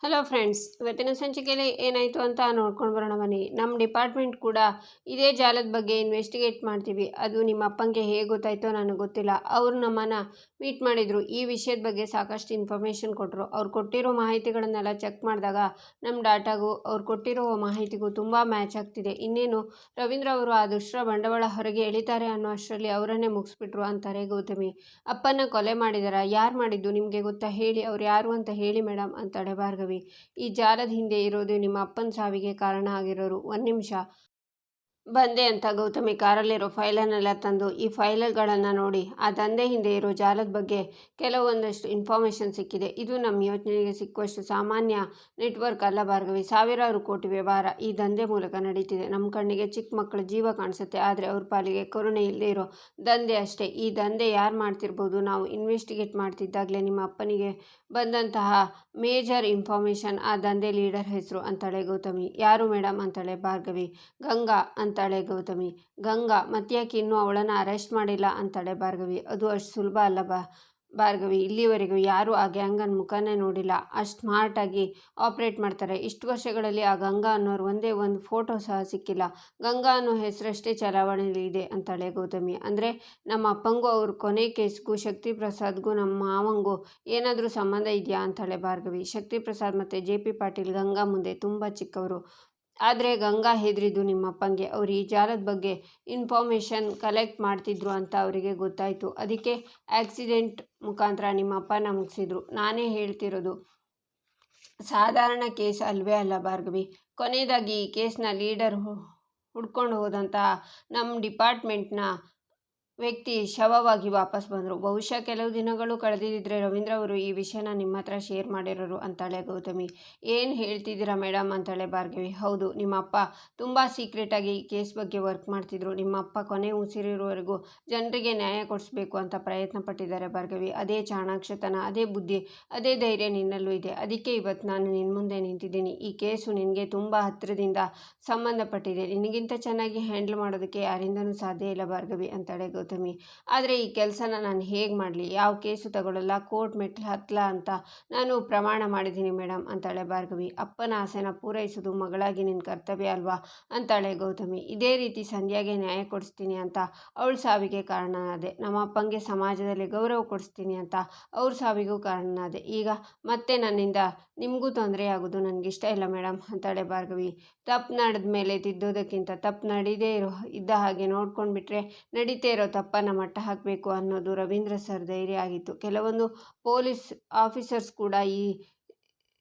Hello friends, ಇವತ್ತಿನ ಸಂಚಿಕೆಯಲ್ಲಿ ಏನಾಯಿತು ಅಂತ ನೋಡ್ಕೊಂಡು ಬರೋಣ ಬನ್ನಿ. ನಮ್ಮ ಡಿಪಾರ್ಟ್ಮೆಂಟ್ ಕೂಡ ಇದೇ ಜಾಲದ ಬಗ್ಗೆ ಇನ್ವೆಸ್ಟಿಗೇಟ್ ಮಾಡ್ತೀವಿ. ಅದು ನಿಮ್ಮ ಅಪ್ಪಂಗೆ ಹೇಗೆ ಗೊತ್ತಾಯಿತೋ ನನಗೆ ಗೊತ್ತಿಲ್ಲ. ಅವರು ನಮ್ಮನ್ನು ಮೀಟ್ ಮಾಡಿದರು. ಈ ವಿಷಯದ ಬಗ್ಗೆ ಸಾಕಷ್ಟು ಇನ್ಫಾರ್ಮೇಷನ್ ಕೊಟ್ಟರು. ಅವ್ರು ಕೊಟ್ಟಿರೋ ಮಾಹಿತಿಗಳನ್ನೆಲ್ಲ ಚೆಕ್ ಮಾಡಿದಾಗ ನಮ್ಮ ಡಾಟಾಗೂ ಅವ್ರು ಕೊಟ್ಟಿರೋ ಮಾಹಿತಿಗೂ ತುಂಬ ಮ್ಯಾಚ್ ಆಗ್ತಿದೆ. ಇನ್ನೇನು ರವೀಂದ್ರ ಅವರು ಆ ದುಷ್ಟರ ಬಂಡವಾಳ ಹೊರಗೆ ಎಳಿತಾರೆ ಅನ್ನೋ ಅಷ್ಟರಲ್ಲಿ ಅವರನ್ನೇ ಮುಗಿಸ್ಬಿಟ್ರು ಅಂತಾರೆ ಗೌತಮಿ. ಅಪ್ಪನ ಕೊಲೆ ಮಾಡಿದಾರ? ಯಾರು ಮಾಡಿದ್ದು ನಿಮಗೆ ಗೊತ್ತಾ? ಹೇಳಿ, ಅವ್ರು ಯಾರು ಅಂತ ಹೇಳಿ ಮೇಡಮ್ ಅಂತಾಳೆ ಭಾರ್ಗವಿ. ಈ ಜಾಲದ ಹಿಂದೆ ಇರೋದು ನಿಮ್ಮ ಅಪ್ಪನ ಸಾವಿಗೆ ಕಾರಣ ಆಗಿರೋರು. ಒಂದು ನಿಮಿಷ ಬಂದೆ ಅಂತ ಗೌತಮಿ ಕಾರಲ್ಲಿರೋ ಫೈಲನ್ನೆಲ್ಲ ತಂದು ಈ ಫೈಲ್ಗಳನ್ನು ನೋಡಿ, ಆ ದಂಧೆ ಹಿಂದೆ ಇರೋ ಜಾಲದ ಬಗ್ಗೆ ಕೆಲವೊಂದಷ್ಟು ಇನ್ಫಾರ್ಮೇಷನ್ ಸಿಕ್ಕಿದೆ. ಇದು ನಮ್ಮ ಯೋಚನೆಗೆ ಸಿಕ್ಕುವಷ್ಟು ಸಾಮಾನ್ಯ ನೆಟ್ವರ್ಕ್ ಅಲ್ಲ ಭಾರ್ಗವಿ. ಸಾವಿರಾರು ಕೋಟಿ ವ್ಯವಹಾರ ಈ ದಂಧೆ ಮೂಲಕ ನಡೀತಿದೆ. ನಮ್ಮ ಕಣ್ಣಿಗೆ ಚಿಕ್ಕ ಮಕ್ಕಳ ಜೀವ ಕಾಣಿಸುತ್ತೆ, ಆದರೆ ಅವ್ರ ಪಾಲಿಗೆ ಕರುಣೆ ಇಲ್ಲದೆ ಇರೋ ದಂಧೆ ಅಷ್ಟೇ. ಈ ದಂಧೆ ಯಾರು ಮಾಡ್ತಿರ್ಬೋದು? ನಾವು ಇನ್ವೆಸ್ಟಿಗೇಟ್ ಮಾಡ್ತಿದ್ದಾಗಲೇ ನಿಮ್ಮ ಅಪ್ಪನಿಗೆ ಬಂದಂತಹ ಮೇಜರ್ ಇನ್ಫಾರ್ಮೇಷನ್ ಆ ದಂಧೆ ಲೀಡರ್ ಹೆಸರು ಅಂತಾಳೆ ಗೌತಮಿ. ಯಾರು ಮೇಡಮ್ ಅಂತಾಳೆ ಭಾರ್ಗವಿ. ಗಂಗಾ ಅಂತಾಳೆ ಗೌತಮಿ. ಗಂಗಾ ಮತ್ತ್ಯಾಕೆ ಇನ್ನೂ ಅವಳನ್ನು ಅರೆಸ್ಟ್ ಮಾಡಿಲ್ಲ ಅಂತಾಳೆ ಭಾರ್ಗವಿ. ಅದು ಅಷ್ಟು ಸುಲಭ ಅಲ್ಲ ಭಾರ್ಗವಿ. ಇಲ್ಲಿವರೆಗೂ ಯಾರೂ ಆ ಗ್ಯಾಂಗನ ಮುಖನೇ ನೋಡಿಲ್ಲ. ಅಷ್ಟು ಸ್ಮಾರ್ಟಾಗಿ ಆಪ್ರೇಟ್ ಮಾಡ್ತಾರೆ. ಇಷ್ಟು ವರ್ಷಗಳಲ್ಲಿ ಆ ಗಂಗಾ ಅನ್ನೋರು ಒಂದೇ ಒಂದು ಫೋಟೋ ಸಹ ಸಿಕ್ಕಿಲ್ಲ. ಗಂಗಾ ಅನ್ನೋ ಹೆಸರಷ್ಟೇ ಚಲಾವಣೆಯಲ್ಲಿದೆ ಅಂತಾಳೆ ಗೌತಮಿ. ಅಂದರೆ ನಮ್ಮ ಅಪ್ಪಂಗೂ ಅವ್ರ ಕೊನೆ ಕೇಸ್ಗೂ ಶಕ್ತಿ ಪ್ರಸಾದ್ಗೂ ನಮ್ಮ ಮಾವಂಗೂ ಏನಾದರೂ ಸಂಬಂಧ ಇದೆಯಾ ಅಂತಾಳೆ ಭಾರ್ಗವಿ. ಶಕ್ತಿ ಪ್ರಸಾದ್ ಮತ್ತು JP ಪಾಟೀಲ್ ಗಂಗಾ ಮುಂದೆ ತುಂಬ ಚಿಕ್ಕವರು. ಆದರೆ ಗಂಗಾ ಹೆದರಿದ್ದು ನಿಮ್ಮಪ್ಪಂಗೆ. ಅವರು ಈ ಜಾಲದ ಬಗ್ಗೆ ಇನ್ಫಾರ್ಮೇಷನ್ ಕಲೆಕ್ಟ್ ಮಾಡ್ತಿದ್ರು ಅಂತ ಅವರಿಗೆ ಗೊತ್ತಾಯಿತು. ಅದಕ್ಕೆ ಆಕ್ಸಿಡೆಂಟ್ ಮುಖಾಂತರ ನಿಮ್ಮಪ್ಪನ ಮುಗಿಸಿದ್ರು. ನಾನೇ ಹೇಳ್ತಿರೋದು ಸಾಧಾರಣ ಕೇಸ್ ಅಲ್ವೇ ಅಲ್ಲ ಭಾರ್ಗವಿ. ಕೊನೆಯದಾಗಿ ಈ ಕೇಸ್ನ ಲೀಡರ್ ಹುಡ್ಕೊಂಡು ಹೋದಂತಹ ನಮ್ಮ ಡಿಪಾರ್ಟ್ಮೆಂಟ್ನ ವ್ಯಕ್ತಿ ಶವವಾಗಿ ವಾಪಸ್ ಬಂದರು. ಬಹುಶಃ ಕೆಲವು ದಿನಗಳು ಕಳೆದಿದ್ದರೆ ರವೀಂದ್ರ ಅವರು ಈ ವಿಷಯನ ನಿಮ್ಮ ಹತ್ರ ಶೇರ್ ಮಾಡಿರೋರು ಅಂತಾಳೆ ಗೌತಮಿ. ಏನು ಹೇಳ್ತಿದ್ದೀರಾ ಮೇಡಮ್ ಅಂತಾಳೆ ಭಾರ್ಗವಿ. ಹೌದು, ನಿಮ್ಮ ಅಪ್ಪ ತುಂಬ ಸೀಕ್ರೆಟಾಗಿ ಈ ಕೇಸ್ ಬಗ್ಗೆ ವರ್ಕ್ ಮಾಡ್ತಿದ್ರು. ನಿಮ್ಮ ಅಪ್ಪ ಕೊನೆ ಉಸಿರಿರೋವರೆಗೂ ಜನರಿಗೆ ನ್ಯಾಯ ಕೊಡಿಸ್ಬೇಕು ಅಂತ ಪ್ರಯತ್ನ ಪಟ್ಟಿದ್ದಾರೆ ಭಾರ್ಗವಿ. ಅದೇ ಚಾಣಾಕ್ಷತನ, ಅದೇ ಬುದ್ಧಿ, ಅದೇ ಧೈರ್ಯ ನಿನ್ನಲ್ಲೂ ಇದೆ. ಅದಕ್ಕೆ ಇವತ್ತು ನಾನು ನಿನ್ನ ಮುಂದೆ ನಿಂತಿದ್ದೀನಿ. ಈ ಕೇಸು ನಿನಗೆ ತುಂಬ ಹತ್ತಿರದಿಂದ ಸಂಬಂಧಪಟ್ಟಿದೆ. ನಿನಗಿಂತ ಚೆನ್ನಾಗಿ ಹ್ಯಾಂಡಲ್ ಮಾಡೋದಕ್ಕೆ ಯಾರಿಂದನೂ ಸಾಧ್ಯ ಇಲ್ಲ ಭಾರ್ಗವಿ ಅಂತಾಳೆ ಗೌತಮಿ. ಆದರೆ ಈ ಕೆಲಸನ ನಾನು ಹೇಗೆ ಮಾಡಲಿ? ಯಾವ ಕೇಸು ತಗೊಳ್ಳಲ್ಲ, ಕೋರ್ಟ್ ಮೆಟ್ಲು ಹತ್ತಲ್ಲ ಅಂತ ನಾನು ಪ್ರಮಾಣ ಮಾಡಿದ್ದೀನಿ ಮೇಡಮ್ ಅಂತಾಳೆ ಭಾರ್ಗವಿ. ಅಪ್ಪನ ಆಸೆನ ಪೂರೈಸೋದು ಮಗಳಾಗಿ ನಿನ್ನ ಕರ್ತವ್ಯ ಅಲ್ವಾ ಅಂತಾಳೆ ಗೌತಮಿ. ಇದೇ ರೀತಿ ಸಂಧ್ಯಾಗೆ ನ್ಯಾಯ ಕೊಡಿಸ್ತೀನಿ ಅಂತ ಅವಳ ಸಾವಿಗೆ ಕಾರಣನಾದೆ. ನಮ್ಮ ಅಪ್ಪಂಗೆ ಸಮಾಜದಲ್ಲಿ ಗೌರವ ಕೊಡಿಸ್ತೀನಿ ಅಂತ ಅವ್ರ ಸಾವಿಗೂ ಕಾರಣನಾದೆ. ಈಗ ಮತ್ತೆ ನನ್ನಿಂದ ನಿಮಗೂ ತೊಂದರೆ ಆಗೋದು ನನಗಿಷ್ಟ ಇಲ್ಲ ಮೇಡಮ್ ಅಂತಾಳೆ ಭಾರ್ಗವಿ. ತಪ್ಪು ನಡೆದ ಮೇಲೆ ತಿದ್ದೋದಕ್ಕಿಂತ ತಪ್ಪು ನಡೀದೇ ಇದ್ದ ಹಾಗೆ ನೋಡ್ಕೊಂಡ್ಬಿಟ್ರೆ ನಡೀತೇ ಇರೋ ತಪ್ಪನ್ನು ಮಟ್ಟ ಹಾಕಬೇಕು ಅನ್ನೋದು ರವೀಂದ್ರ ಸರ್ ಧೈರ್ಯ ಆಗಿತ್ತು. ಕೆಲವೊಂದು ಪೊಲೀಸ್ ಆಫೀಸರ್ಸ್ ಕೂಡ ಈ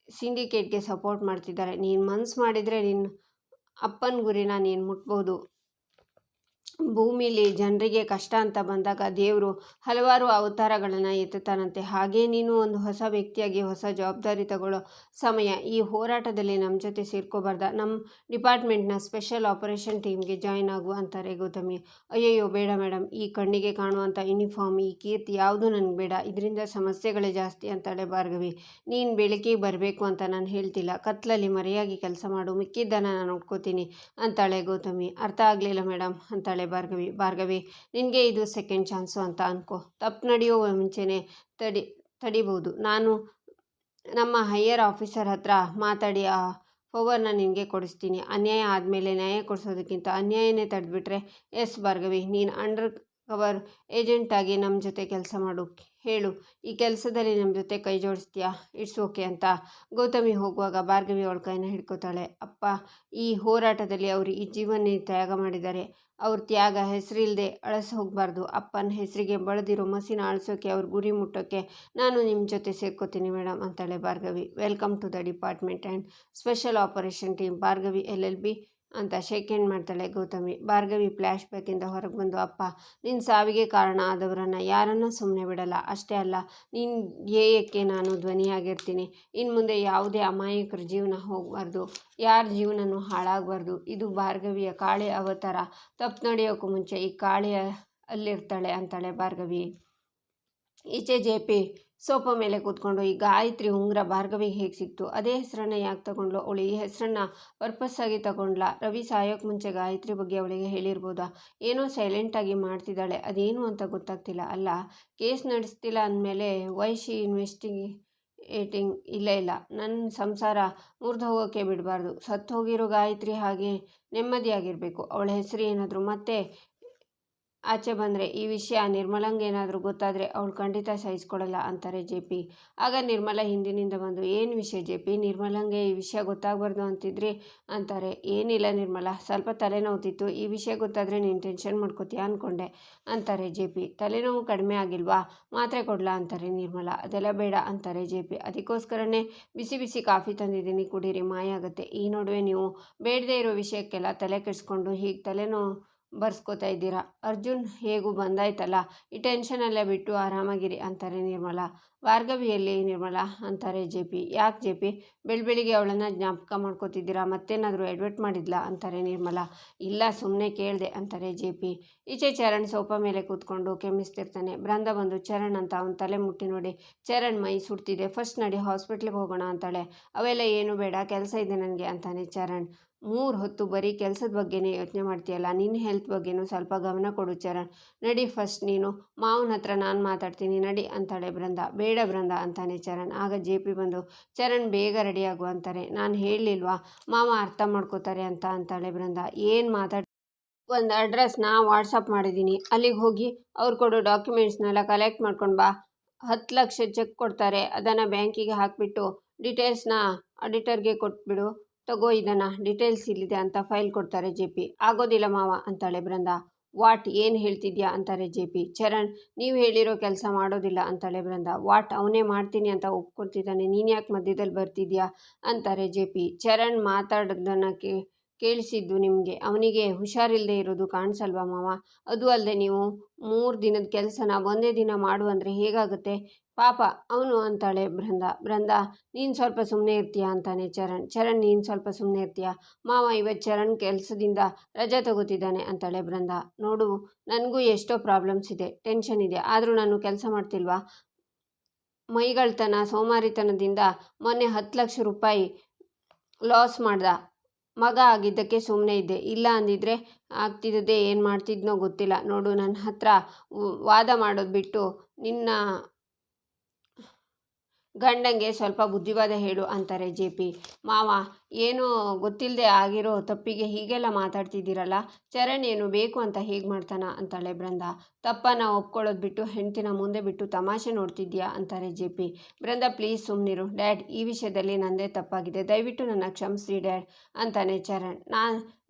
ಸಿಂಡಿಕೇಟ್ಗೆ ಸಪೋರ್ಟ್ ಮಾಡ್ತಿದ್ದಾರೆ. ನೀನು ಮನಸ್ಸು ಮಾಡಿದರೆ ನಿನ್ನ ಅಪ್ಪನ ಗುರಿನ ನೀನು ಮುಟ್ಬೋದು. ಭೂಮಿಲಿ ಜನರಿಗೆ ಕಷ್ಟ ಅಂತ ಬಂದಾಗ ದೇವರು ಹಲವಾರು ಅವತಾರಗಳನ್ನು ಎತ್ತುತ್ತಾನಂತೆ. ಹಾಗೇ ನೀನು ಒಂದು ಹೊಸ ವ್ಯಕ್ತಿಯಾಗಿ ಹೊಸ ಜವಾಬ್ದಾರಿ ತಗೊಳ್ಳೋ ಸಮಯ. ಈ ಹೋರಾಟದಲ್ಲಿ ನಮ್ಮ ಜೊತೆ ಸೇರ್ಕೋಬಾರ್ದ? ನಮ್ಮ ಡಿಪಾರ್ಟ್ಮೆಂಟ್ನ ಸ್ಪೆಷಲ್ ಆಪರೇಷನ್ ಟೀಮ್ಗೆ ಜಾಯ್ನ್ ಆಗು ಅಂತಾರೆ ಗೌತಮಿ. ಅಯ್ಯಯ್ಯೋ ಬೇಡ ಮೇಡಮ್, ಈ ಕಣ್ಣಿಗೆ ಕಾಣುವಂಥ ಯೂನಿಫಾರ್ಮ್, ಈ ಕೀರ್ತಿ ಯಾವುದೂ ನನಗೆ ಬೇಡ. ಇದರಿಂದ ಸಮಸ್ಯೆಗಳೇ ಜಾಸ್ತಿ ಅಂತಾಳೆ ಭಾರ್ಗವಿ. ನೀನು ಬೆಳಕಿಗೆ ಬರಬೇಕು ಅಂತ ನಾನು ಹೇಳ್ತಿಲ್ಲ. ಕತ್ಲಲ್ಲಿ ಮರೆಯಾಗಿ ಕೆಲಸ ಮಾಡು, ಮಿಕ್ಕಿದ್ದನ್ನು ನಾನು ನೋಡ್ಕೋತೀನಿ ಅಂತಾಳೆ ಗೌತಮಿ. ಅರ್ಥ ಆಗಲಿಲ್ಲ ಮೇಡಮ್ ಅಂತಾಳೆ ಭಾರ್ಗವಿ. ನಿನಗೆ ಇದು ಸೆಕೆಂಡ್ ಚಾನ್ಸು ಅಂತ ಅನ್ಕೋ. ತಪ್ಪು ನಡೆಯೋ ಮುಂಚೆನೇ ತಡಿಬೋದು. ನಾನು ನಮ್ಮ ಹೈಯರ್ ಆಫೀಸರ್ ಹತ್ರ ಮಾತಾಡಿ ಆ ಪವರ್ನ ನಿನಗೆ ಕೊಡಿಸ್ತೀನಿ. ಅನ್ಯಾಯ ಆದಮೇಲೆ ನ್ಯಾಯ ಕೊಡಿಸೋದಕ್ಕಿಂತ ಅನ್ಯಾಯನೇ ತಡೆದ್ಬಿಟ್ರೆ. ಎಸ್ ಭಾರ್ಗವಿ, ನೀನು ಅಂಡರ್ ಕವರ್ ಏಜೆಂಟಾಗಿ ನಮ್ಮ ಜೊತೆ ಕೆಲಸ ಮಾಡು. ಹೇಳು, ಈ ಕೆಲಸದಲ್ಲಿ ನಮ್ಮ ಜೊತೆ ಕೈ ಜೋಡಿಸ್ತೀಯಾ? ಇಟ್ಸ್ ಓಕೆ ಅಂತ ಗೌತಮಿ ಹೋಗುವಾಗ ಭಾರ್ಗವಿ ಅವಳ ಕೈನ ಹಿಡ್ಕೋತಾಳೆ. ಅಪ್ಪ ಈ ಹೋರಾಟದಲ್ಲಿ ಅವರು ಈ ಜೀವನ್ನೇ ತ್ಯಾಗ ಮಾಡಿದ್ದಾರೆ. ಅವ್ರ ತ್ಯಾಗ ಹೆಸರಿಲ್ಲದೆ ಅಳಿಸಿ ಹೋಗಬಾರ್ದು. ಅಪ್ಪನ ಹೆಸರಿಗೆ ಬಳದಿರೋ ಮಸಿನ ಅಳಿಸೋಕೆ, ಅವ್ರ ಗುರಿ ಮುಟ್ಟೋಕ್ಕೆ ನಾನು ನಿಮ್ಮ ಜೊತೆ ಸೇರ್ಕೋತೀನಿ ಮೇಡಮ್ ಅಂತಾಳೆ Bhargavi. Welcome to the department and special operation team Bhargavi LLB ಅಂತ ಶೇಕ್ ಹ್ಯಾಂಡ್ ಮಾಡ್ತಾಳೆ ಗೌತಮಿ. ಭಾರ್ಗವಿ ಫ್ಲ್ಯಾಶ್ ಬ್ಯಾಕಿಂದ ಹೊರಗೆ ಬಂದು, ಅಪ್ಪ ನಿನ್ನ ಸಾವಿಗೆ ಕಾರಣ ಆದವರನ್ನು ಯಾರನ್ನೂ ಸುಮ್ಮನೆ ಬಿಡಲ್ಲ. ಅಷ್ಟೇ ಅಲ್ಲ, ನಿನ್ನ ಧ್ಯೇಯಕ್ಕೆ ನಾನು ಧ್ವನಿಯಾಗಿರ್ತೀನಿ. ಇನ್ನು ಮುಂದೆ ಯಾವುದೇ ಅಮಾಯಕರ ಜೀವನ ಹೋಗಬಾರ್ದು, ಯಾರ ಜೀವನನೂ ಹಾಳಾಗಬಾರ್ದು. ಇದು ಭಾರ್ಗವಿಯ ಕಾಳೆ ಅವತಾರ. ತಪ್ಪು ನಡೆಯೋಕ್ಕೂ ಮುಂಚೆ ಈ ಕಾಳೆ ಅಲ್ಲಿರ್ತಾಳೆ ಅಂತಾಳೆ ಭಾರ್ಗವಿ. ಈಚೆ JP ಸೋಫಾ ಮೇಲೆ ಕೂತ್ಕೊಂಡು, ಈ ಗಾಯತ್ರಿ ಉಂಗುರ ಭಾರ್ಗವಿಗೆ ಹೇಗೆ ಸಿಕ್ತು? ಅದೇ ಹೆಸರನ್ನು ಯಾಕೆ ತಗೊಂಡ್ಲು? ಅವಳು ಈ ಹೆಸರನ್ನು ಪರ್ಪಸ್ಸಾಗಿ ತಗೊಂಡ್ಲಾ? ರವಿ ಸಾಯೋಕ್ಕೆ ಮುಂಚೆ ಗಾಯತ್ರಿ ಬಗ್ಗೆ ಅವಳಿಗೆ ಹೇಳಿರ್ಬೋದಾ? ಏನೋ ಸೈಲೆಂಟಾಗಿ ಮಾಡ್ತಿದ್ದಾಳೆ, ಅದೇನು ಅಂತ ಗೊತ್ತಾಗ್ತಿಲ್ಲ. ಅಲ್ಲ, ಕೇಸ್ ನಡೆಸ್ತಿಲ್ಲ ಅಂದಮೇಲೆ ವೈ ಶಿ ಏಟಿಂಗ್ ಇಲ್ಲ ನನ್ನ ಸಂಸಾರ ಮುರಿದು ಹೋಗೋಕ್ಕೆ ಬಿಡಬಾರ್ದು. ಸತ್ತು ಹೋಗಿರೋ ಗಾಯತ್ರಿ ಹಾಗೆ ನೆಮ್ಮದಿಯಾಗಿರಬೇಕು. ಅವಳ ಹೆಸರು ಏನಾದರೂ ಮತ್ತೆ ಆಚೆ ಬಂದರೆ, ಈ ವಿಷಯ ನಿರ್ಮಲಂಗೇನಾದರೂ ಗೊತ್ತಾದರೆ ಅವಳು ಖಂಡಿತ ಸಹಿಸ್ಕೊಡಲ್ಲ ಅಂತಾರೆ ಜೆ ಪಿ. ಆಗ ನಿರ್ಮಲ ಹಿಂದಿನಿಂದ ಬಂದು, ಏನು ವಿಷಯ ಜೆ ಪಿ, ನಿರ್ಮಲಂಗೆ ಈ ವಿಷಯ ಗೊತ್ತಾಗಬಾರ್ದು ಅಂತಿದ್ರಿ ಅಂತಾರೆ. ಏನಿಲ್ಲ ನಿರ್ಮಲ, ಸ್ವಲ್ಪ ತಲೆನೋವುತ್ತಿತ್ತು. ಈ ವಿಷಯ ಗೊತ್ತಾದರೆ ನೀನು ಟೆನ್ಷನ್ ಮಾಡ್ಕೋತೀಯ ಅಂದ್ಕೊಂಡೆ ಅಂತಾರೆ ಜೆ ಪಿ. ತಲೆನೋವು ಕಡಿಮೆ ಆಗಿಲ್ವಾ, ಮಾತ್ರೆ ಕೊಡಲಾ ಅಂತಾರೆ ನಿರ್ಮಲ. ಅದೆಲ್ಲ ಬೇಡ ಅಂತಾರೆ ಜೆ ಪಿ. ಅದಕ್ಕೋಸ್ಕರನೇ ಬಿಸಿ ಬಿಸಿ ಕಾಫಿ ತಂದಿದ್ದೀನಿ, ಕುಡೀರಿ, ಮಾಯ ಆಗುತ್ತೆ. ಈ ನಡುವೆ ನೀವು ಬೇಡದೇ ಇರೋ ವಿಷಯಕ್ಕೆಲ್ಲ ತಲೆ ಕೆಡಿಸ್ಕೊಂಡು ಹೀಗೆ ತಲೆನೋವು ಬರ್ಸ್ಕೊತಾ ಇದ್ದೀರಾ. ಅರ್ಜುನ್ ಹೇಗೂ ಬಂದಾಯ್ತಲ್ಲ, ಈ ಟೆನ್ಷನಲ್ಲೇ ಬಿಟ್ಟು ಆರಾಮಾಗಿರಿ ಅಂತಾರೆ ನಿರ್ಮಲ. ಭಾರ್ಗವಿಯಲ್ಲಿ ನಿರ್ಮಲ ಅಂತಾರೆ ಜೆ ಪಿ. ಯಾಕೆ ಜೆ ಪಿ, ಬೆಳಿಗ್ಗೆ ಅವಳನ್ನು ಜ್ಞಾಪಕ ಮಾಡ್ಕೋತಿದ್ದೀರಾ, ಮತ್ತೇನಾದರೂ ಎಡ್ವರ್ಟ್ ಮಾಡಿದ್ಲಾ ಅಂತಾರೆ ನಿರ್ಮಲ. ಇಲ್ಲ, ಸುಮ್ಮನೆ ಕೇಳಿದೆ ಅಂತಾರೆ ಜೆ ಪಿ. ಈಚೆ ಚರಣ್ ಸೋಫಾ ಮೇಲೆ ಕೂತ್ಕೊಂಡು ಕೆಮ್ಮಿಸ್ತಿರ್ತಾನೆ. ಬೃಂದ ಬಂದು ಚರಣ್ ಅಂತ ಅವನ ತಲೆ ಮುಟ್ಟಿ ನೋಡಿ, ಚರಣ್ ಮೈ ಸುಡ್ತಿದೆ, ಫಸ್ಟ್ ನಡಿ ಹಾಸ್ಪಿಟ್ಲಿಗೆ ಹೋಗೋಣ ಅಂತಾಳೆ. ಅವೆಲ್ಲ ಏನು ಬೇಡ, ಕೆಲಸ ಇದೆ ನನಗೆ ಅಂತಾನೆ ಚರಣ್. 3 ಹೊತ್ತು ಬರೀ ಕೆಲಸದ ಬಗ್ಗೆನೇ ಯೋಚನೆ ಮಾಡ್ತೀಯಲ್ಲ, ನಿನ್ನ ಹೆಲ್ತ್ ಬಗ್ಗೆನೂ ಸ್ವಲ್ಪ ಗಮನ ಕೊಡು ಚರಣ್. ನಡಿ ಫಸ್ಟ್ ನೀನು, ಮಾವನ ಹತ್ರ ನಾನು ಮಾತಾಡ್ತೀನಿ ನಡಿ ಅಂತಾಳೆ ಬೃಂದ. ಬೇಡ ಬೃಂದ ಅಂತಾನೆ ಚರಣ್. ಆಗ ಜೆ ಪಿ ಬಂದು, ಚರಣ್ ಬೇಗ ರೆಡಿಯಾಗು ಅಂತಾರೆ. ನಾನು ಹೇಳಲಿಲ್ವಾ ಮಾವ ಅರ್ಥ ಮಾಡ್ಕೋತಾರೆ ಅಂತ ಅಂತಾಳೆ ಬೃಂದ. ಏನು ಒಂದು ಅಡ್ರೆಸ್ನ ವಾಟ್ಸಪ್ ಮಾಡಿದ್ದೀನಿ, ಅಲ್ಲಿಗೆ ಹೋಗಿ ಅವ್ರು ಕೊಡೋ ಡಾಕ್ಯುಮೆಂಟ್ಸ್ನೆಲ್ಲ ಕಲೆಕ್ಟ್ ಮಾಡ್ಕೊಂಡು ಬಾ. 10 ಲಕ್ಷ ಚೆಕ್ ಕೊಡ್ತಾರೆ, ಅದನ್ನು ಬ್ಯಾಂಕಿಗೆ ಹಾಕಿಬಿಟ್ಟು ಡೀಟೇಲ್ಸ್ನ ಆಡಿಟರ್ಗೆ ಕೊಟ್ಬಿಡು. ತಗೋ ಇದನ್ನು, ಡೀಟೇಲ್ಸ್ ಇಲ್ಲಿದೆ ಅಂತ ಫೈಲ್ ಕೊಡ್ತಾರೆ ಜೆ ಪಿ. ಆಗೋದಿಲ್ಲ ಮಾವ ಅಂತಾಳೆ ಬೃಂದ. ವಾಟ್, ಏನು ಹೇಳ್ತಿದ್ಯಾ ಅಂತಾರೆ ಜೆ ಪಿ. ಚರಣ್ ನೀವು ಹೇಳಿರೋ ಕೆಲಸ ಮಾಡೋದಿಲ್ಲ ಅಂತಾಳೆ ಬೃಂದ. ವಾಟ್, ಅವನೇ ಮಾಡ್ತೀನಿ ಅಂತ ಒಪ್ಕೊಳ್ತಿದ್ದಾನೆ, ನೀನು ಯಾಕೆ ಮಧ್ಯದಲ್ಲಿ ಬರ್ತಿದ್ಯಾ ಅಂತಾರೆ ಜೆ ಪಿ. ಚರಣ್ ಮಾತಾಡೋದನ್ನು ಕೇಳಿಸಿದ್ದು ನಿಮಗೆ, ಅವನಿಗೆ ಹುಷಾರಿಲ್ಲದೆ ಇರೋದು ಕಾಣಿಸಲ್ವಾ ಮಾವ? ಅದು ಅಲ್ಲದೆ ನೀವು 3 ದಿನದ ಕೆಲಸನ ಒಂದೇ ದಿನ ಮಾಡು ಅಂದರೆ ಹೇಗಾಗುತ್ತೆ ಪಾಪ ಅವನು ಅಂತಾಳೆ ಬೃಂದ. ನೀನು ಸ್ವಲ್ಪ ಸುಮ್ಮನೆ ಇರ್ತೀಯಾ ಅಂತಾನೆ ಚರಣ್ ನೀನು ಸ್ವಲ್ಪ ಸುಮ್ಮನೆ ಇರ್ತೀಯಾ ಮಾವ, ಇವತ್ತು ಚರಣ್ ಕೆಲಸದಿಂದ ರಜೆ ತಗೋತಿದ್ದಾನೆ ಅಂತಾಳೆ ಬೃಂದ. ನೋಡು, ನನಗೂ ಎಷ್ಟೋ ಪ್ರಾಬ್ಲಮ್ಸ್ ಇದೆ, ಟೆನ್ಷನ್ ಇದೆ, ಆದರೂ ನಾನು ಕೆಲಸ ಮಾಡ್ತಿಲ್ವಾ? ಮೈಗಳ್ತನ ಸೋಮಾರಿತನದಿಂದ ಮೊನ್ನೆ 10 ಲಕ್ಷ ರೂಪಾಯಿ ಲಾಸ್ ಮಾಡ್ದ. ಮಗ ಆಗಿದ್ದಕ್ಕೆ ಸುಮ್ಮನೆ ಇದ್ದೆ, ಇಲ್ಲ ಅಂದಿದ್ರೆ ಆಗ್ತಿದ್ದೇ ಏನು ಮಾಡ್ತಿದ್ನೋ ಗೊತ್ತಿಲ್ಲ. ನೋಡು, ನನ್ನ ಹತ್ರ ವಾದ ಮಾಡೋದು ಬಿಟ್ಟು ನಿನ್ನ ಗಂಡಂಗೆ ಸ್ವಲ್ಪ ಬುದ್ಧಿವಾದ ಹೇಳು ಅಂತಾರೆ ಜೆ ಪಿ. ಮಾವ, ಏನೋ ಗೊತ್ತಿಲ್ಲದೆ ಆಗಿರೋ ತಪ್ಪಿಗೆ ಹೀಗೆಲ್ಲ ಮಾತಾಡ್ತಿದ್ದೀರಲ್ಲ, ಚರಣ್ ಏನು ಬೇಕು ಅಂತ ಹೀಗೆ ಮಾಡ್ತಾನ ಅಂತಾಳೆ ಬೃಂದ. ತಪ್ಪನ್ನು ಒಪ್ಕೊಳ್ಳೋದು ಬಿಟ್ಟು ಹೆಂಡ್ತಿನ ಮುಂದೆ ಬಿಟ್ಟು ತಮಾಷೆ ನೋಡ್ತಿದ್ಯಾ ಅಂತಾರೆ ಜೆ ಪಿ. ಬೃಂದ, ಪ್ಲೀಸ್ ಸುಮ್ಮನಿರು ಡ್ಯಾಡ್, ಈ ವಿಷಯದಲ್ಲಿ ನನ್ನದೇ ತಪ್ಪಾಗಿದೆ, ದಯವಿಟ್ಟು ನನ್ನ ಕ್ಷಮಿಸಿ ಡ್ಯಾಡ್ ಅಂತಾನೆ ಚರಣ್.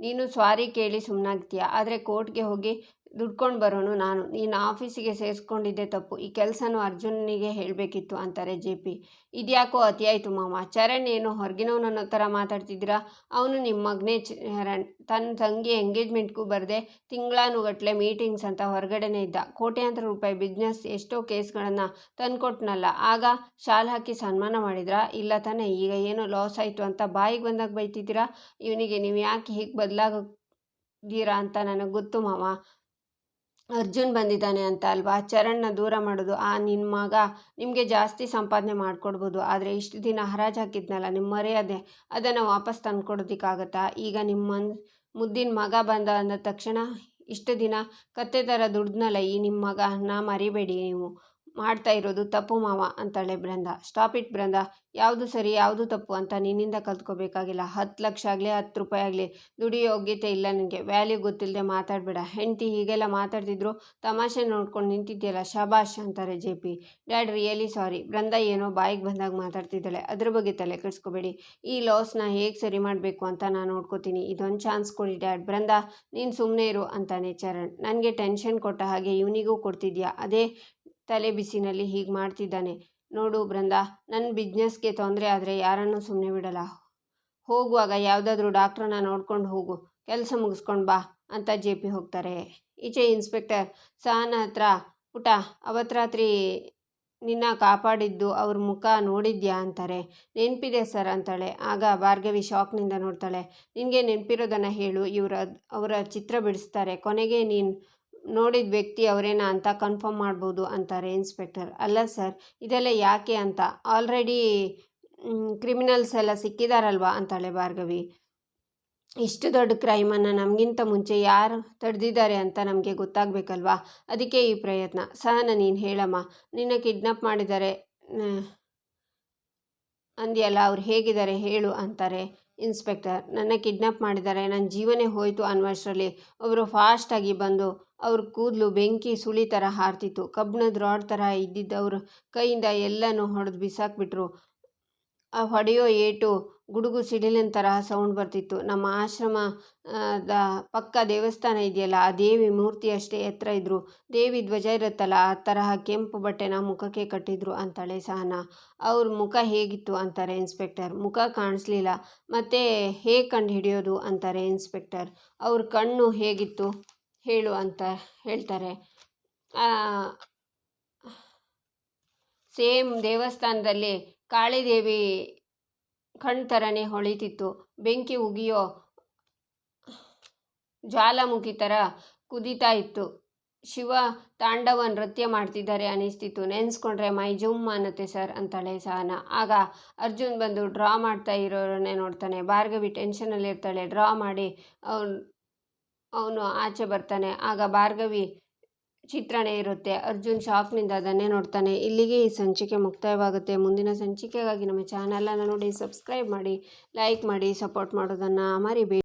ನೀನು ಸಾರಿ ಕೇಳಿ ಸುಮ್ಮನಾಗ್ತೀಯಾ, ಆದರೆ ಕೋರ್ಟ್ಗೆ ಹೋಗಿ ದುಡ್ಕೊಂಡು ಬರೋನು ನಾನು, ನೀನು ಆಫೀಸಿಗೆ ಸೇರಿಸ್ಕೊಂಡಿದ್ದೆ ತಪ್ಪು, ಈ ಕೆಲಸನೂ ಅರ್ಜುನಿಗೆ ಹೇಳಬೇಕಿತ್ತು ಅಂತಾರೆ ಜೆ ಪಿ. ಇದ್ಯಾಕೋ ಅತಿಯಾಯಿತು ಮಾವ, ಚರಣ್ ಏನು ಹೊರಗಿನವನ ಥರ ಮಾತಾಡ್ತಿದ್ದೀರಾ? ಅವನು ನಿಮ್ಮ ಮಗನೇ ಚರಣ್, ತನ್ನ ತಂಗಿ ಎಂಗೇಜ್ಮೆಂಟ್ಗೂ ಬರದೆ ತಿಂಗಳಾನುಗಟ್ಟಲೆ ಮೀಟಿಂಗ್ಸ್ ಅಂತ ಹೊರಗಡೆನೇ ಇದ್ದ, ಕೋಟ್ಯಾಂತರ ರೂಪಾಯಿ ಬಿಸ್ನೆಸ್, ಎಷ್ಟೋ ಕೇಸ್ಗಳನ್ನು ತಂದುಕೊಟ್ನಲ್ಲ, ಆಗ ಶಾಲ್ ಹಾಕಿ ಸನ್ಮಾನ ಮಾಡಿದ್ರಾ? ಇಲ್ಲ ತಾನೇ. ಈಗ ಏನೋ ಲಾಸ್ ಆಯಿತು ಅಂತ ಬಾಯಿಗೆ ಬಂದಾಗ ಬೈತಿದ್ದೀರಾ? ಇವನಿಗೆ ನೀವು ಯಾಕೆ ಹೀಗೆ ಬದಲಾಗಿದ್ದೀರಾ ಅಂತ ನನಗೆ ಗೊತ್ತು ಮಾವ. ಅರ್ಜುನ್ ಬಂದಿದ್ದಾನೆ ಅಂತ ಅಲ್ವಾ ಚರಣ್ನ ದೂರ ಮಾಡೋದು. ನಿನ್ನ ಮಗ ನಿಮಗೆ ಜಾಸ್ತಿ ಸಂಪಾದನೆ ಮಾಡಿಕೊಡ್ಬೋದು, ಆದರೆ ಇಷ್ಟು ದಿನ ಹರಾಜು ಹಾಕಿದ್ನಲ್ಲ ನಿಮ್ಮ ಮರ್ಯಾದೆ, ಅದನ್ನು ವಾಪಸ್ ತಂದುಕೊಡೋದಕ್ಕಾಗತ್ತಾ? ಈಗ ನಿಮ್ಮ ಮುದ್ದಿನ ಮಗ ಬಂದ ಅಂದ ತಕ್ಷಣ ಇಷ್ಟು ದಿನ ಕತ್ತೆ ಥರ ದುಡ್ದನಲ್ಲ ಈ ನಿಮ್ಮ ಮಗನ ಮರಿಬೇಡಿ, ನೀವು ಮಾಡ್ತಾ ಇರೋದು ತಪ್ಪು ಮಾವ ಅಂತಾಳೆ ಬೃಂದ. ಸ್ಟಾಪ್ ಇಟ್ ಬೃಂದ, ಯಾವುದು ಸರಿ ಯಾವುದು ತಪ್ಪು ಅಂತ ನಿನ್ನಿಂದ ಕಲ್ತ್ಕೋಬೇಕಾಗಿಲ್ಲ. 10 ಲಕ್ಷ ಆಗಲಿ 10 ರೂಪಾಯಿ ಆಗಲಿ ದುಡಿಯೋ ಯೋಗ್ಯತೆ ಇಲ್ಲ ನನಗೆ, ವ್ಯಾಲ್ಯೂ ಗೊತ್ತಿಲ್ಲದೆ ಮಾತಾಡಬೇಡ. ಹೆಂಡ್ತಿ ಹೀಗೆಲ್ಲ ಮಾತಾಡ್ತಿದ್ರು ತಮಾಷೆ ನೋಡ್ಕೊಂಡು ನಿಂತಿದ್ಯಲ್ಲ, ಶಬಾಷ್ ಅಂತಾರೆ J P. Dad, really sorry. Brinda ಏನೋ ಬಾಯಿಗೆ ಬಂದಾಗ ಮಾತಾಡ್ತಿದ್ದಾಳೆ, ಅದ್ರ ಬಗ್ಗೆ ತಲೆ ಕೆಡಿಸ್ಕೋಬೇಡಿ. ಈ ಲಾಸ್ನ ಹೇಗೆ ಸರಿ ಮಾಡಬೇಕು ಅಂತ ನಾನು ನೋಡ್ಕೋತೀನಿ, ಇದೊಂದು ಚಾನ್ಸ್ ಕೊಡಿ ಡ್ಯಾಡ್. ಬೃಂದ, ನೀನು ಸುಮ್ಮನೆ ಇರು ಅಂತಾನೆ ಚರಣ್. ನನಗೆ ಟೆನ್ಷನ್ ಕೊಟ್ಟ ಹಾಗೆ ಇವನಿಗೂ ಕೊಡ್ತಿದ್ಯಾ, ಅದೇ ತಲೆ ಬಿಸಿನಲ್ಲಿ ಹೀಗೆ ಮಾಡ್ತಿದ್ದಾನೆ. ನೋಡು ಬೃಂದ, ನನ್ನ ಬಿಸ್ನೆಸ್ಗೆ ತೊಂದರೆ ಆದರೆ ಯಾರನ್ನೂ ಸುಮ್ಮನೆ ಬಿಡಲ್ಲ. ಹೋಗುವಾಗ ಯಾವುದಾದ್ರೂ ಡಾಕ್ಟ್ರನ್ನ ನೋಡ್ಕೊಂಡು ಹೋಗು, ಕೆಲಸ ಮುಗಿಸ್ಕೊಂಡು ಬಾ ಅಂತ ಜೆ ಪಿ ಹೋಗ್ತಾರೆ. ಈಚೆ ಇನ್ಸ್ಪೆಕ್ಟರ್ ಸಹನ ಹತ್ರ, ಪುಟ ಅವತ್ತು ರಾತ್ರಿ ನಿನ್ನ ಕಾಪಾಡಿದ್ದು ಅವ್ರ ಮುಖ ನೋಡಿದ್ಯಾ ಅಂತಾರೆ. ನೆನಪಿದೆ ಸರ್ ಅಂತಾಳೆ. ಆಗ ಭಾರ್ಗವಿ ಶಾಕ್ನಿಂದ ನೋಡ್ತಾಳೆ. ನಿನಗೆ ನೆನಪಿರೋದನ್ನು ಹೇಳು, ಅವರ ಚಿತ್ರ ಬಿಡಿಸ್ತಾರೆ, ಕೊನೆಗೆ ನೀನು ನೋಡಿದ ವ್ಯಕ್ತಿ ಅವರೇನಾ ಅಂತ ಕನ್ಫರ್ಮ್ ಮಾಡ್ಬೋದು ಅಂತಾರೆ ಇನ್ಸ್ಪೆಕ್ಟರ್. ಅಲ್ಲ ಸರ್, ಇದೆಲ್ಲ ಯಾಕೆ ಅಂತ, ಆಲ್ರೆಡಿ ಕ್ರಿಮಿನಲ್ಸ್ ಎಲ್ಲ ಸಿಕ್ಕಿದಾರಲ್ವಾ ಅಂತಾಳೆ ಭಾರ್ಗವಿ. ಇಷ್ಟು ದೊಡ್ಡ ಕ್ರೈಮನ್ನು ನಮಗಿಂತ ಮುಂಚೆ ಯಾರು ತಡೆದಿದ್ದಾರೆ ಅಂತ ನಮಗೆ ಗೊತ್ತಾಗಬೇಕಲ್ವಾ, ಅದಕ್ಕೆ ಈ ಪ್ರಯತ್ನ. ಸಹನ, ನೀನು ಹೇಳಮ್ಮ, ನಿನ್ನ ಕಿಡ್ನಾಪ್ ಮಾಡಿದ್ದಾರೆ, ಅಂದ್ಯಲ್ಲ, ಅವ್ರು ಹೇಗಿದ್ದಾರೆ ಹೇಳು ಅಂತಾರೆ ಇನ್ಸ್ಪೆಕ್ಟರ್. ನನ್ನ ಕಿಡ್ನಾಪ್ ಮಾಡಿದ್ದಾರೆ, ನನ್ನ ಜೀವನೇ ಹೋಯಿತು ಅನ್ನುವಷ್ಟರಲ್ಲಿ ಅವರು ಫಾಸ್ಟಾಗಿ ಬಂದು ಅವ್ರ ಕೂದಲು ಬೆಂಕಿ ಸುಳಿ ಥರ ಹಾರ್ತಿತ್ತು. ಕಬ್ಬಿಣದ ರಾಡ್ ಥರ ಇದ್ದಿದ್ದವ್ರ ಕೈಯಿಂದ ಎಲ್ಲನೂ ಹೊಡೆದು ಬಿಸಾಕ್ಬಿಟ್ರು. ಆ ಹೊಡೆಯೋ ಏಟು ಗುಡುಗು ಸಿಡಿಲಿನ ತರಹ ಸೌಂಡ್ ಬರ್ತಿತ್ತು. ನಮ್ಮ ಆಶ್ರಮದ ಪಕ್ಕ ದೇವಸ್ಥಾನ ಇದೆಯಲ್ಲ, ಆ ದೇವಿ ಮೂರ್ತಿ ಅಷ್ಟೇ ಎತ್ತರ ಇದ್ರು. ದೇವಿ ಧ್ವಜ ಇರುತ್ತಲ್ಲ, ಆ ತರಹ ಕೆಂಪು ಬಟ್ಟೆನ ಮುಖಕ್ಕೆ ಕಟ್ಟಿದ್ರು ಅಂತಾಳೆ ಸಹನಾ. ಅವ್ರ ಮುಖ ಹೇಗಿತ್ತು ಅಂತಾರೆ ಇನ್ಸ್ಪೆಕ್ಟರ್. ಮುಖ ಕಾಣಿಸ್ಲಿಲ್ಲ. ಮತ್ತೆ ಹೇಗೆ ಕಂಡು ಹಿಡಿಯೋದು ಅಂತಾರೆ ಇನ್ಸ್ಪೆಕ್ಟರ್. ಅವ್ರ ಕಣ್ಣು ಹೇಗಿತ್ತು ಹೇಳು ಅಂತ ಹೇಳ್ತಾರೆ. ಸೇಮ್ ದೇವಸ್ಥಾನದಲ್ಲಿ ಕಾಳಿದೇವಿ ಕಣ್ ಥರನೇ ಹೊಳಿತಿತ್ತು. ಬೆಂಕಿ ಉಗಿಯೋ ಜ್ವಾಲಾಮುಖಿ ಥರ ಕುದೀತಾ ಇತ್ತು. ಶಿವ ತಾಂಡವ ನೃತ್ಯ ಮಾಡ್ತಿದ್ದಾರೆ ಅನ್ನಿಸ್ತಿತ್ತು. ನೆನೆಸ್ಕೊಂಡ್ರೆ ಮೈ ಜುಮ್ ಅನ್ನತ್ತೆ ಸರ್ ಅಂತಾಳೆ ಸಹನಾ. ಆಗ ಅರ್ಜುನ್ ಬಂದು ಡ್ರಾ ಮಾಡ್ತಾ ಇರೋರನ್ನೇ ನೋಡ್ತಾನೆ. ಭಾರ್ಗವಿ ಟೆನ್ಷನಲ್ಲಿರ್ತಾಳೆ. ಡ್ರಾ ಮಾಡಿ ಅವನು ಆಚೆ ಬರ್ತಾನೆ. ಆಗ ಭಾರ್ಗವಿ ಚಿತ್ರನೇ ಇರುತ್ತೆ. ಅರ್ಜುನ್ ಶಾಕ್ನಿಂದ ಅದನ್ನೇ ನೋಡ್ತಾನೆ. ಇಲ್ಲಿಗೆ ಈ ಸಂಚಿಕೆ ಮುಕ್ತಾಯವಾಗುತ್ತೆ. ಮುಂದಿನ ಸಂಚಿಕೆಗಾಗಿ ನಮ್ಮ ಚಾನಲನ್ನು ನೋಡಿ ಸಬ್ಸ್ಕ್ರೈಬ್ ಮಾಡಿ, ಲೈಕ್ ಮಾಡಿ, ಸಪೋರ್ಟ್ ಮಾಡೋದನ್ನು ಮರಿಬೇಡಿ.